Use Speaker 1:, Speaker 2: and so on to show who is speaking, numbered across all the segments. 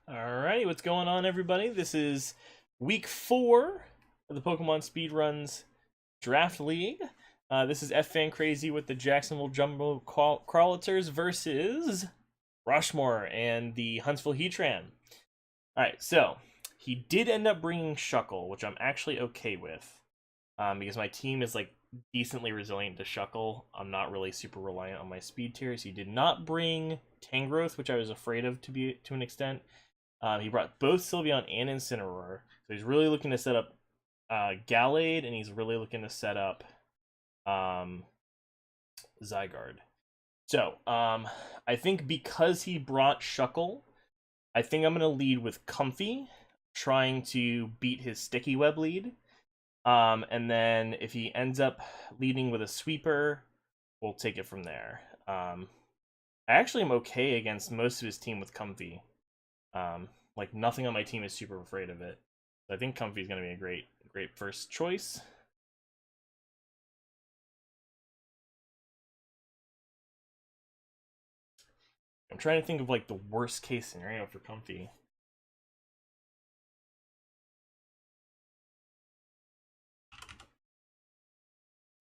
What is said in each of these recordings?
Speaker 1: Alrighty, what's going on, everybody? This is week 4 of the Pokemon Speedruns Draft League. This is F-Fan Crazy with the Jacksonville Jumbo Clawitzers versus Rushmore and the Huntsville Heatran. Alright, so he did end up bringing Shuckle, which I'm actually okay with, because my team is like decently resilient to Shuckle. I'm not really super reliant on my speed tiers. He did not bring Tangrowth, which I was afraid of to an extent. He brought both Sylveon and Incineroar, so he's really looking to set up Gallade, and he's really looking to set up Zygarde. So, I think because he brought Shuckle, I think I'm going to lead with Comfy, trying to beat his Sticky Web lead. And then if he ends up leading with a Sweeper, we'll take it from there. I actually am okay against most of his team with Comfy. Like nothing on my team is super afraid of it. So I think Comfy is going to be a great first choice. I'm trying to think of like the worst case scenario for Comfy.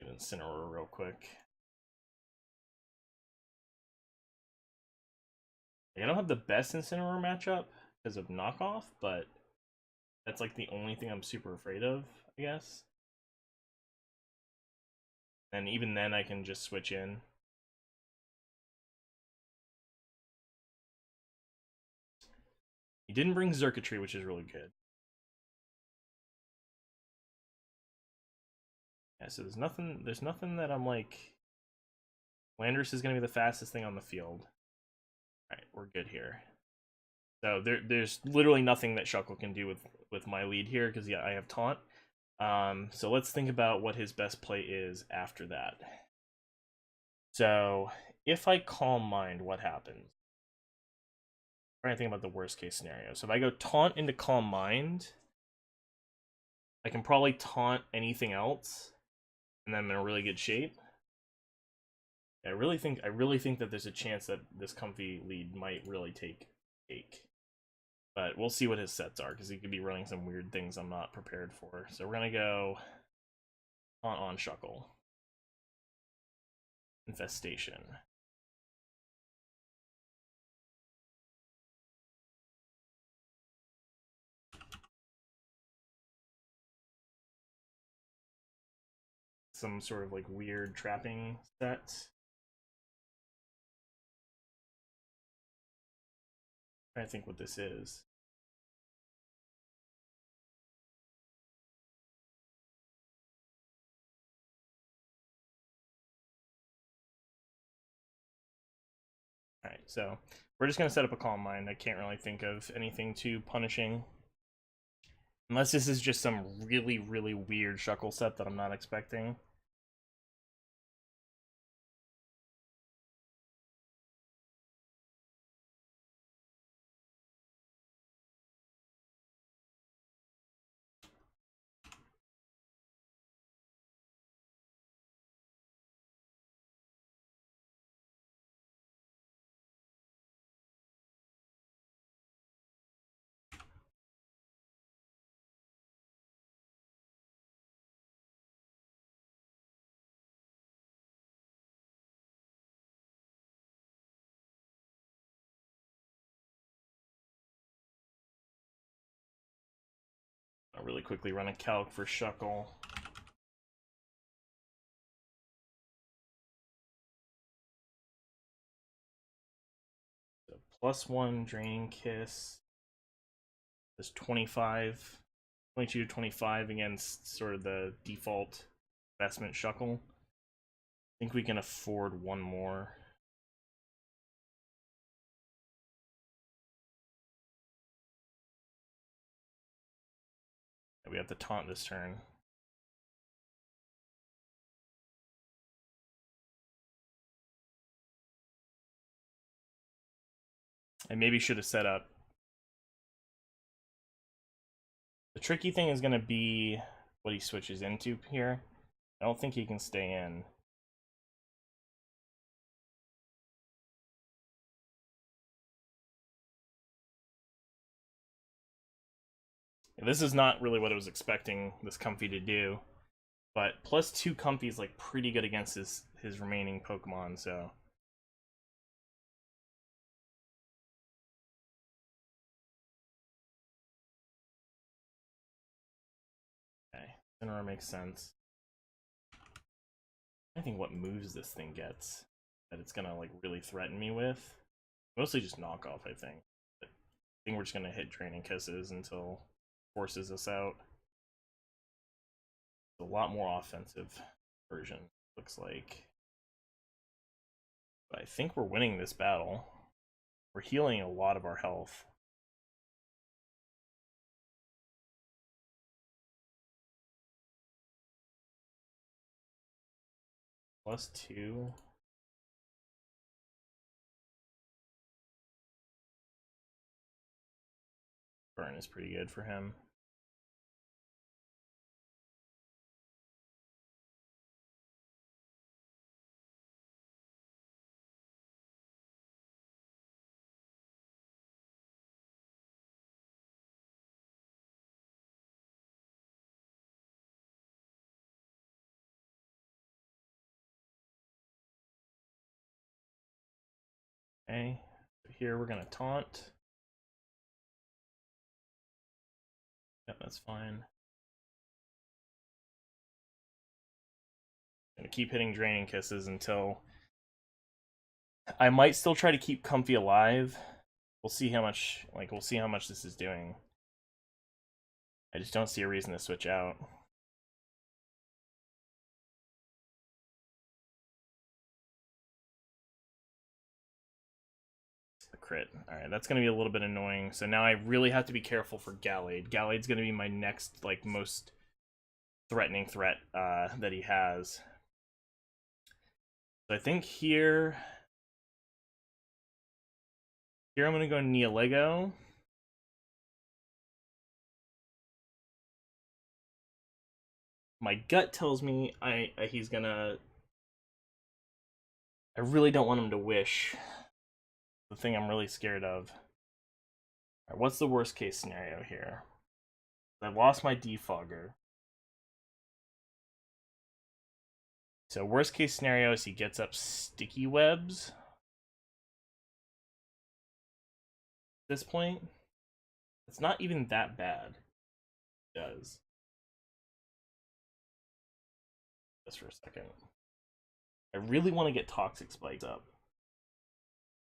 Speaker 1: Get Incineroar real quick. Like, I don't have the best Incineroar matchup because of knockoff, but that's like the only thing I'm super afraid of, I guess. And even then I can just switch in. He didn't bring Xurkitree, which is really good. Yeah, so there's nothing that I'm like, Landorus is going to be the fastest thing on the field. Alright, we're good here. So there's literally nothing that Shuckle can do with my lead here, because yeah, I have Taunt. So let's think about what his best play is after that. So if I Calm Mind, what happens? I'm trying to think about the worst case scenario. So if I go Taunt into Calm Mind, I can probably taunt anything else, and then I'm in a really good shape. I really think that there's a chance that this Comfy lead might really take. But we'll see what his sets are, because he could be running some weird things I'm not prepared for. So we're gonna go on Shuckle. Infestation. Some sort of like weird trapping set. I think what this is. Alright, so we're just going to set up a Calm Mind. I can't really think of anything too punishing. Unless this is just some really, really weird Shuckle set that I'm not expecting. I'll really quickly run a calc for Shuckle. So +1 Draining Kiss. There's 25, 22 to 25 against sort of the default investment Shuckle. I think we can afford one more. We have to taunt this turn. I maybe should have set up. The tricky thing is going to be what he switches into here. I don't think he can stay in. This is not really what I was expecting this Comfy to do, but +2 Comfy is like pretty good against his remaining Pokemon, so. Okay, Incineroar makes sense. I think what moves this thing gets that it's gonna like really threaten me with. Mostly just knockoff, I think. But I think we're just gonna hit Draining Kisses until it forces us out. A lot more offensive version, looks like. But I think we're winning this battle. We're healing a lot of our health. +2. Burn is pretty good for him. Okay, so here we're gonna taunt. Yep, that's fine. Gonna keep hitting Draining Kisses until I might still try to keep Comfy alive. We'll see how much this is doing. I just don't see a reason to switch out. The crit. Alright, that's gonna be a little bit annoying. So now I really have to be careful for Gallade. Gallade's gonna be my next, like, most threatening threat that he has. So I think here I'm gonna go Neolego. My gut tells me he's gonna. I really don't want him to wish. The thing I'm really scared of. Right, what's the worst case scenario here? I lost my defogger. So worst case scenario is he gets up sticky webs. At this point, it's not even that bad. It does. Just for a second. I really want to get Toxic Spikes up.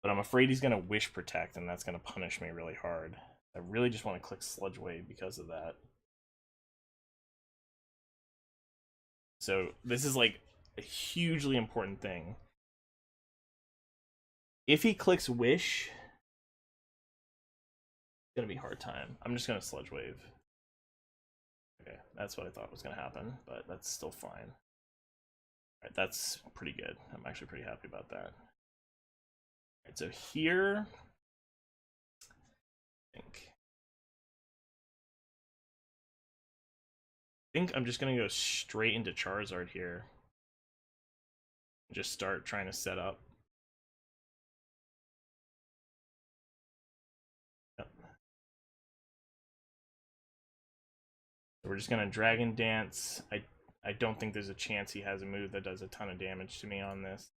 Speaker 1: But I'm afraid he's going to Wish Protect, and that's going to punish me really hard. I really just want to click Sludge Wave because of that. So this is like a hugely important thing. If he clicks Wish, it's going to be a hard time. I'm just going to Sludge Wave. Okay, that's what I thought was going to happen, but that's still fine. Alright, that's pretty good. I'm actually pretty happy about that. Alright, so here, I think I'm just gonna go straight into Charizard here. Just start trying to set up. Yep. So we're just gonna Dragon Dance. I don't think there's a chance he has a move that does a ton of damage to me on this.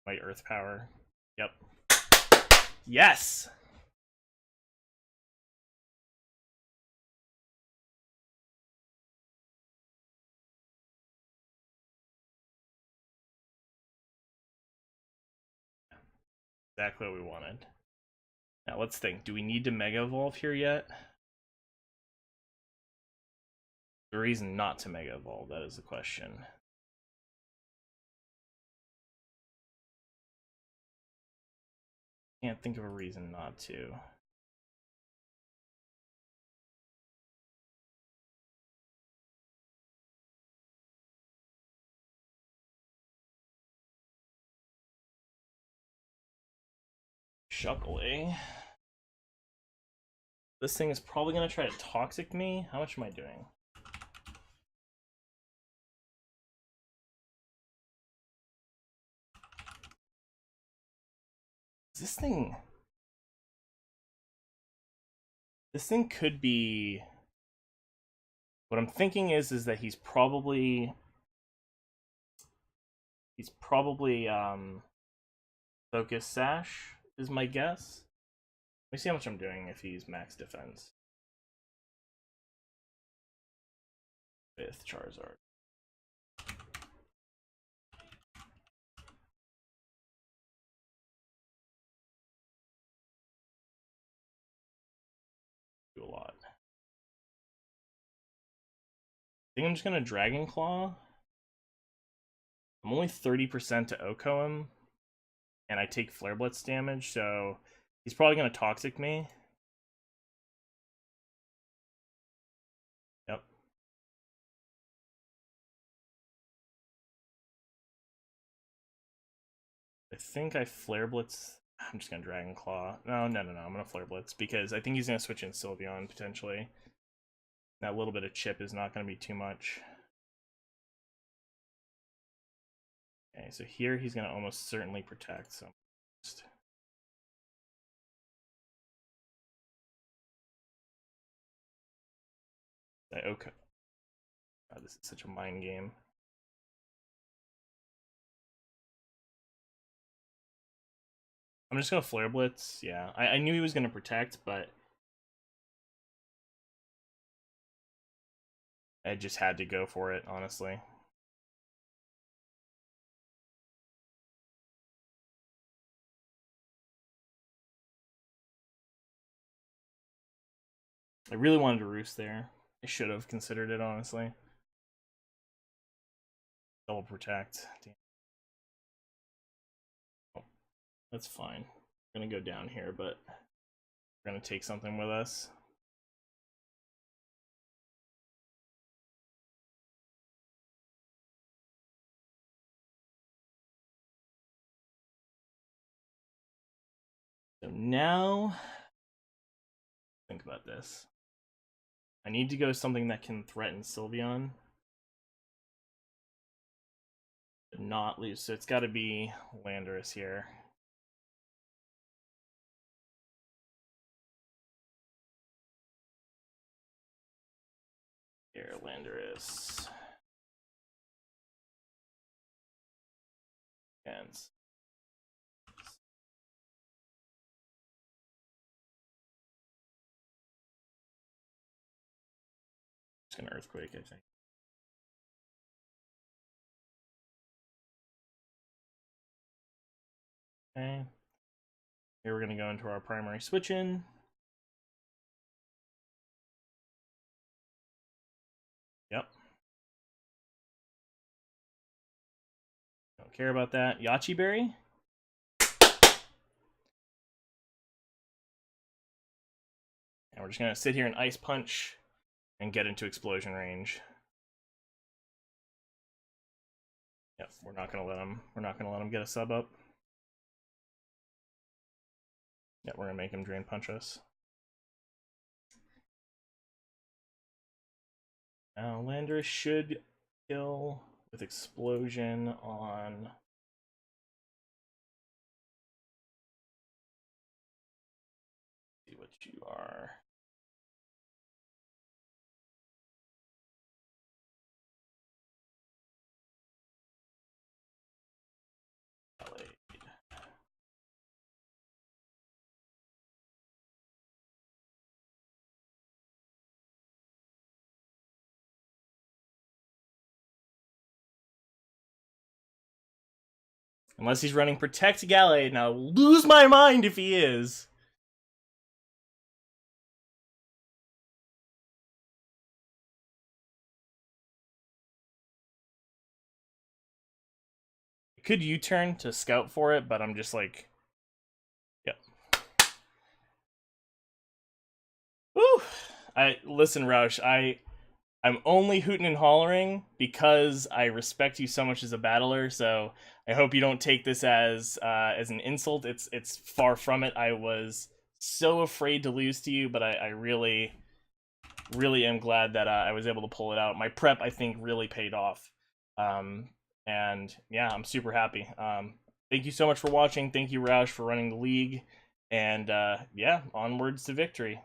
Speaker 1: My Earth Power. Yep. Yes! Exactly what we wanted. Now let's think. Do we need to Mega Evolve here yet? The reason not to Mega Evolve, that is the question. Can't think of a reason not to. Shuckle, eh? This thing is probably going to try to Toxic me. How much am I doing? Is this thing... This thing could be... What I'm thinking is that he's probably Focus Sash is my guess. Let me see how much I'm doing if he's max defense. With Charizard. Do a lot. I think I'm just gonna Dragon Claw. I'm only 30% to OHKO him, and I take Flare Blitz damage, so he's probably gonna Toxic me. Yep. I think I Flare Blitz. I'm just gonna Dragon Claw. No. I'm gonna Flare Blitz because I think he's gonna switch in Sylveon potentially. That little bit of chip is not gonna be too much. Okay, so here he's gonna almost certainly protect. So okay. Oh, this is such a mind game. I'm just gonna Flare Blitz. Yeah, I knew he was gonna protect, but I just had to go for it, honestly. I really wanted to Roost there. I should have considered it, honestly. Double protect. Damn. Oh, that's fine. We're gonna go down here, but we're gonna take something with us. So now, think about this. I need to go something that can threaten Sylveon. But not lose, so it's gotta be Landorus here. Here, Landorus. And just gonna Earthquake, I think. Okay. Here we're gonna go into our primary switch in. Yep. Don't care about that. Yachi Berry. And we're just gonna sit here and Ice Punch and get into explosion range. Yep, we're not gonna let him get a sub up. Yep, we're gonna make him Drain Punch us. Now Landorus should kill with explosion on. See what you are. Unless he's running Protect Gallade, and I'll lose my mind if he is. I could U-turn to scout for it, but I'm just like, yep. Woo! Listen, Roush, I'm only hooting and hollering because I respect you so much as a battler, so I hope you don't take this as an insult. It's far from it. I was so afraid to lose to you, but I really am glad that I was able to pull it out. My prep, I think, really paid off. And yeah, I'm super happy. Thank you so much for watching. Thank you, Roush, for running the league. And yeah, onwards to victory.